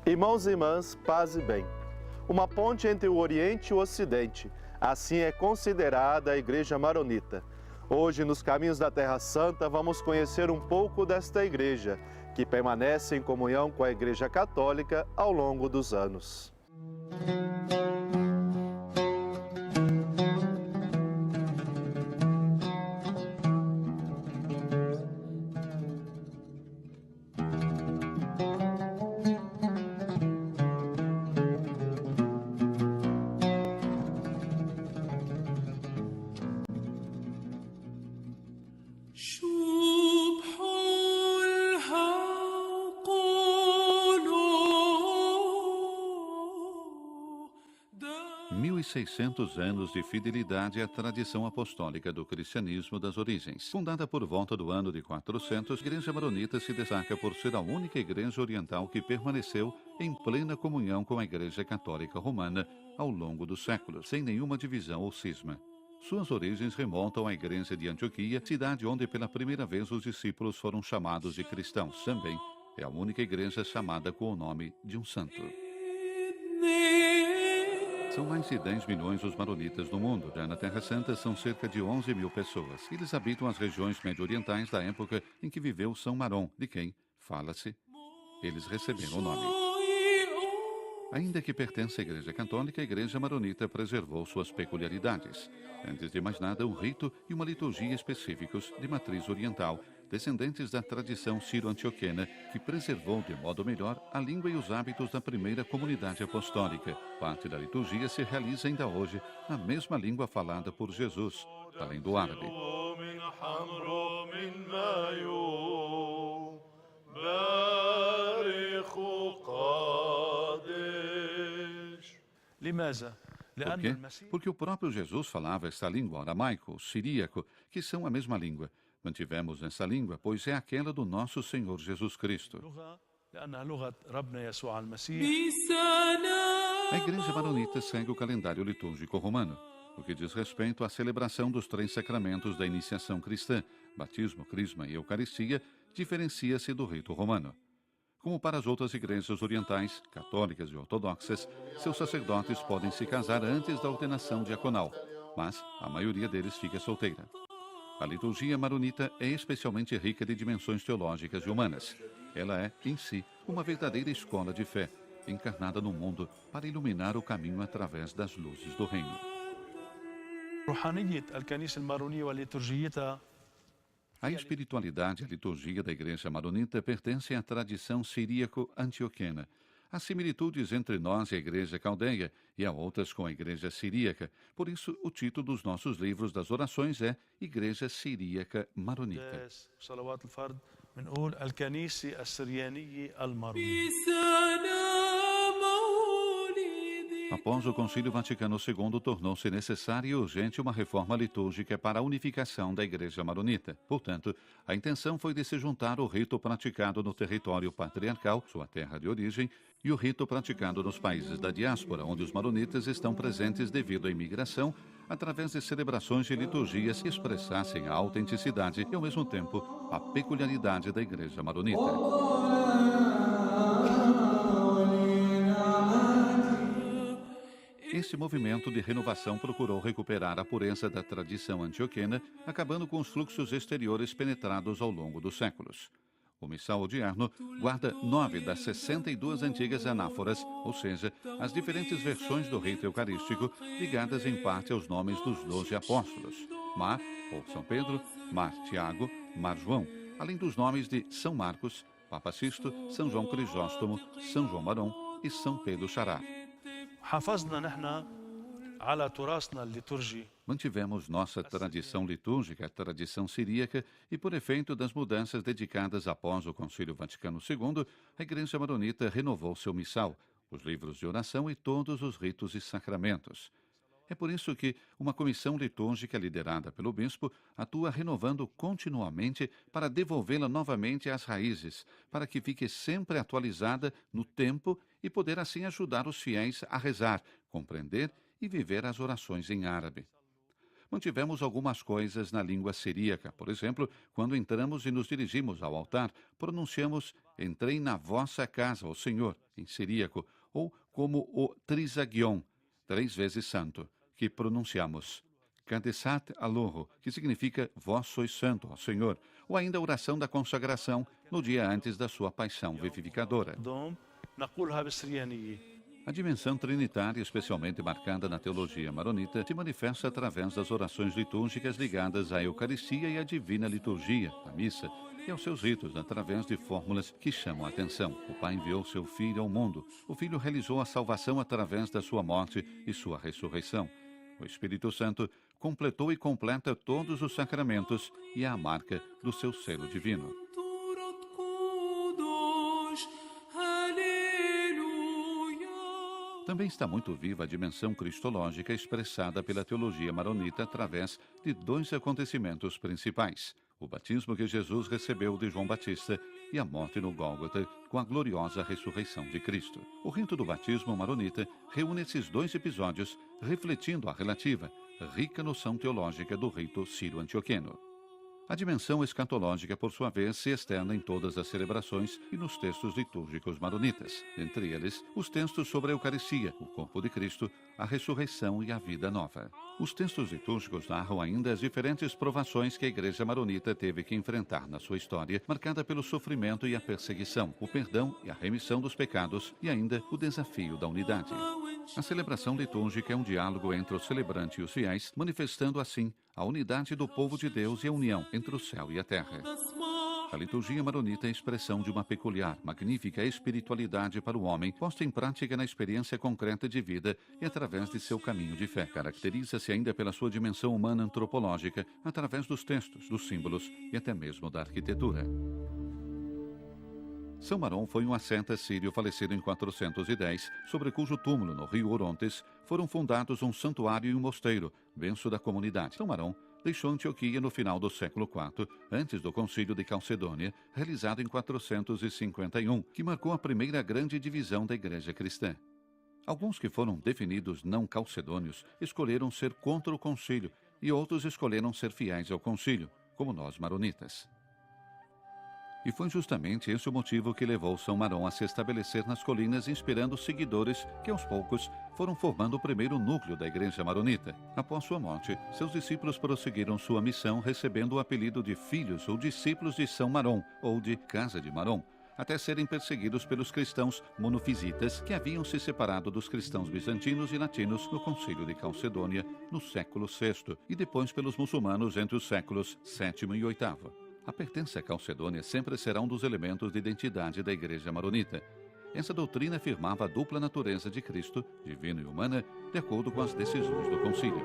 Irmãos e irmãs, paz e bem. Uma ponte entre o Oriente e o Ocidente, assim é considerada a Igreja Maronita. Hoje, nos caminhos da Terra Santa, vamos conhecer um pouco desta igreja, que permanece em comunhão com a Igreja Católica ao longo dos anos. 1600 anos de fidelidade à tradição apostólica do cristianismo das origens. Fundada por volta do ano de 400, a Igreja Maronita se destaca por ser a única igreja oriental que permaneceu em plena comunhão com a Igreja Católica Romana ao longo dos séculos, sem nenhuma divisão ou cisma. Suas origens remontam à Igreja de Antioquia, cidade onde pela primeira vez os discípulos foram chamados de cristãos. Também é a única igreja chamada com o nome de um santo. São mais de 10 milhões os maronitas no mundo. Já na Terra Santa são cerca de 11 mil pessoas. Eles habitam as regiões médio-orientais da época em que viveu São Maron, de quem, fala-se, eles receberam o nome. Ainda que pertence à Igreja Católica, a Igreja Maronita preservou suas peculiaridades. Antes de mais nada, um rito e uma liturgia específicos de matriz oriental, descendentes da tradição sírio-antioquena, que preservou de modo melhor a língua e os hábitos da primeira comunidade apostólica. Parte da liturgia se realiza ainda hoje na mesma língua falada por Jesus, além do árabe. Por quê? Porque o próprio Jesus falava esta língua, o aramaico, o siríaco, que são a mesma língua. Mantivemos essa língua, pois é aquela do nosso Senhor Jesus Cristo. A Igreja Maronita segue o calendário litúrgico romano, o que diz respeito à celebração dos 3 sacramentos da iniciação cristã, batismo, crisma e eucaristia, diferencia-se do rito romano. Como para as outras igrejas orientais, católicas e ortodoxas, seus sacerdotes podem se casar antes da ordenação diaconal, mas a maioria deles fica solteira. A liturgia maronita é especialmente rica de dimensões teológicas e humanas. Ela é, em si, uma verdadeira escola de fé, encarnada no mundo para iluminar o caminho através das luzes do reino. A espiritualidade e a liturgia da Igreja Maronita pertencem à tradição siríaco-antioquena. Há similitudes entre nós e a Igreja Caldeia e há outras com a Igreja Siríaca. Por isso, o título dos nossos livros das orações é Igreja Siríaca Maronita. Após o Concílio Vaticano II, tornou-se necessária e urgente uma reforma litúrgica para a unificação da Igreja Maronita. Portanto, a intenção foi de se juntar o rito praticado no território patriarcal, sua terra de origem, e o rito praticado nos países da diáspora, onde os maronitas estão presentes devido à imigração, através de celebrações e liturgias que expressassem a autenticidade e, ao mesmo tempo, a peculiaridade da Igreja Maronita. Esse movimento de renovação procurou recuperar a pureza da tradição antioquena, acabando com os fluxos exteriores penetrados ao longo dos séculos. O missal odierno guarda 9 das 62 antigas anáforas, ou seja, as diferentes versões do rito eucarístico, ligadas em parte aos nomes dos 12 apóstolos: Mar, ou São Pedro, Mar Tiago, Mar João, além dos nomes de São Marcos, Papa Sisto, São João Crisóstomo, São João Maron e São Pedro Xará. Mantivemos nossa tradição litúrgica, a tradição siríaca, e por efeito das mudanças dedicadas após o Concílio Vaticano II, a Igreja Maronita renovou seu missal, os livros de oração e todos os ritos e sacramentos. É por isso que uma comissão litúrgica liderada pelo bispo atua renovando continuamente para devolvê-la novamente às raízes, para que fique sempre atualizada no tempo e poder assim ajudar os fiéis a rezar, compreender e viver as orações em árabe. Mantivemos algumas coisas na língua siríaca. Por exemplo, quando entramos e nos dirigimos ao altar, pronunciamos "Entrei na vossa casa, ó Senhor", em siríaco, ou como o Trisagion, 3 vezes santo, que pronunciamos Kadesat Aloho, que significa "Vós sois santo, ó Senhor", ou ainda a oração da consagração no dia antes da sua paixão vivificadora. A dimensão trinitária, especialmente marcada na teologia maronita, se manifesta através das orações litúrgicas ligadas à Eucaristia e à divina liturgia, à missa, e aos seus ritos, através de fórmulas que chamam a atenção. O Pai enviou seu Filho ao mundo. O Filho realizou a salvação através da sua morte e sua ressurreição. O Espírito Santo completou e completa todos os sacramentos e é a marca do seu selo divino. Também está muito viva a dimensão cristológica expressada pela teologia maronita através de 2 acontecimentos principais: o batismo que Jesus recebeu de João Batista e a morte no Gólgota com a gloriosa ressurreição de Cristo. O rito do batismo maronita reúne esses 2 episódios, refletindo a relativa, rica noção teológica do rito sírio-antioqueno. A dimensão escatológica, por sua vez, se externa em todas as celebrações e nos textos litúrgicos maronitas, entre eles os textos sobre a Eucaristia, o corpo de Cristo, a ressurreição e a vida nova. Os textos litúrgicos narram ainda as diferentes provações que a Igreja maronita teve que enfrentar na sua história, marcada pelo sofrimento e a perseguição, o perdão e a remissão dos pecados e ainda o desafio da unidade. A celebração litúrgica é um diálogo entre o celebrante e os fiéis, manifestando assim a unidade do povo de Deus e a união entre o céu e a terra. A liturgia maronita é a expressão de uma peculiar, magnífica espiritualidade para o homem, posta em prática na experiência concreta de vida e através de seu caminho de fé. Caracteriza-se ainda pela sua dimensão humana antropológica, através dos textos, dos símbolos e até mesmo da arquitetura. São Marón foi um asceta sírio falecido em 410, sobre cujo túmulo, no rio Orontes, foram fundados um santuário e um mosteiro, berço da comunidade. São Marón deixou Antioquia no final do século IV, antes do Concílio de Calcedônia, realizado em 451, que marcou a primeira grande divisão da Igreja cristã. Alguns que foram definidos não calcedônios escolheram ser contra o concílio e outros escolheram ser fiéis ao concílio, como nós maronitas. E foi justamente esse o motivo que levou São Marón a se estabelecer nas colinas, inspirando seguidores que, aos poucos, foram formando o primeiro núcleo da Igreja maronita. Após sua morte, seus discípulos prosseguiram sua missão, recebendo o apelido de filhos ou discípulos de São Marón, ou de Casa de Marón, até serem perseguidos pelos cristãos monofisitas que haviam se separado dos cristãos bizantinos e latinos no Concílio de Calcedônia no século VI e depois pelos muçulmanos entre os séculos VII e VIII. A pertença à Calcedônia sempre será um dos elementos de identidade da Igreja maronita. Essa doutrina afirmava a dupla natureza de Cristo, divina e humana, de acordo com as decisões do concílio.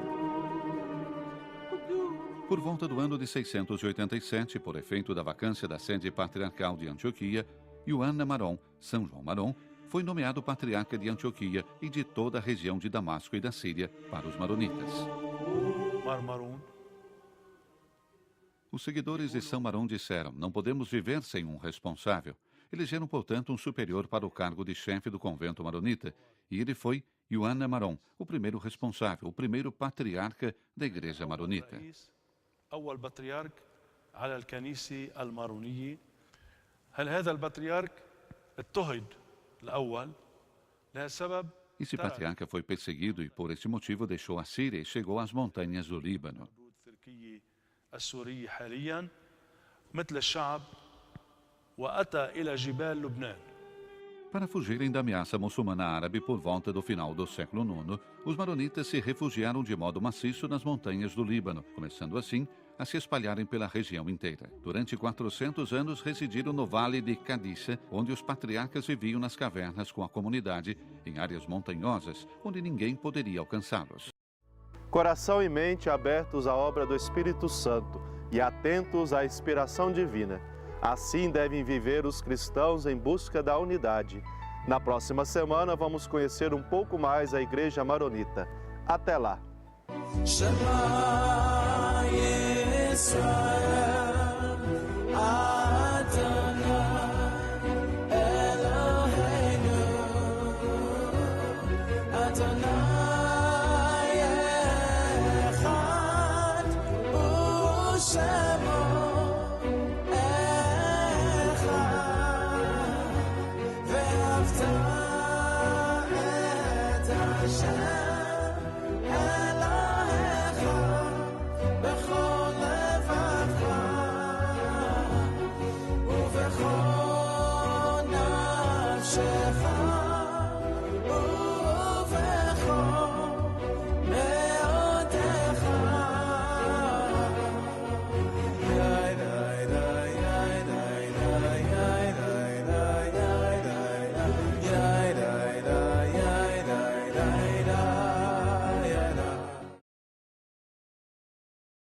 Por volta do ano de 687, por efeito da vacância da sede patriarcal de Antioquia, Ioanna Marón, São João Marón, foi nomeado patriarca de Antioquia e de toda a região de Damasco e da Síria para os maronitas. Os seguidores de São Marón disseram: não podemos viver sem um responsável. Elegeram, portanto, um superior para o cargo de chefe do convento maronita, e ele foi Ioanna Marón, o primeiro responsável, o primeiro patriarca da Igreja maronita. Esse patriarca foi perseguido e, por este motivo, deixou a Síria e chegou às montanhas do Líbano. السورية حاليا مثل الشعب وأتى إلى جبال لبنان. Para fugirem da ameaça muçulmana árabe por volta do final do século IX, os maronitas se refugiaram de modo maciço nas montanhas do Líbano, começando assim a se espalharem pela região inteira. Durante 400 anos residiram no Vale de Cadiça, onde os patriarcas viviam nas cavernas com a comunidade, em áreas montanhosas, onde ninguém poderia alcançá-los. Coração e mente abertos à obra do Espírito Santo e atentos à inspiração divina. Assim devem viver os cristãos em busca da unidade. Na próxima semana vamos conhecer um pouco mais a Igreja maronita. Até lá! شافع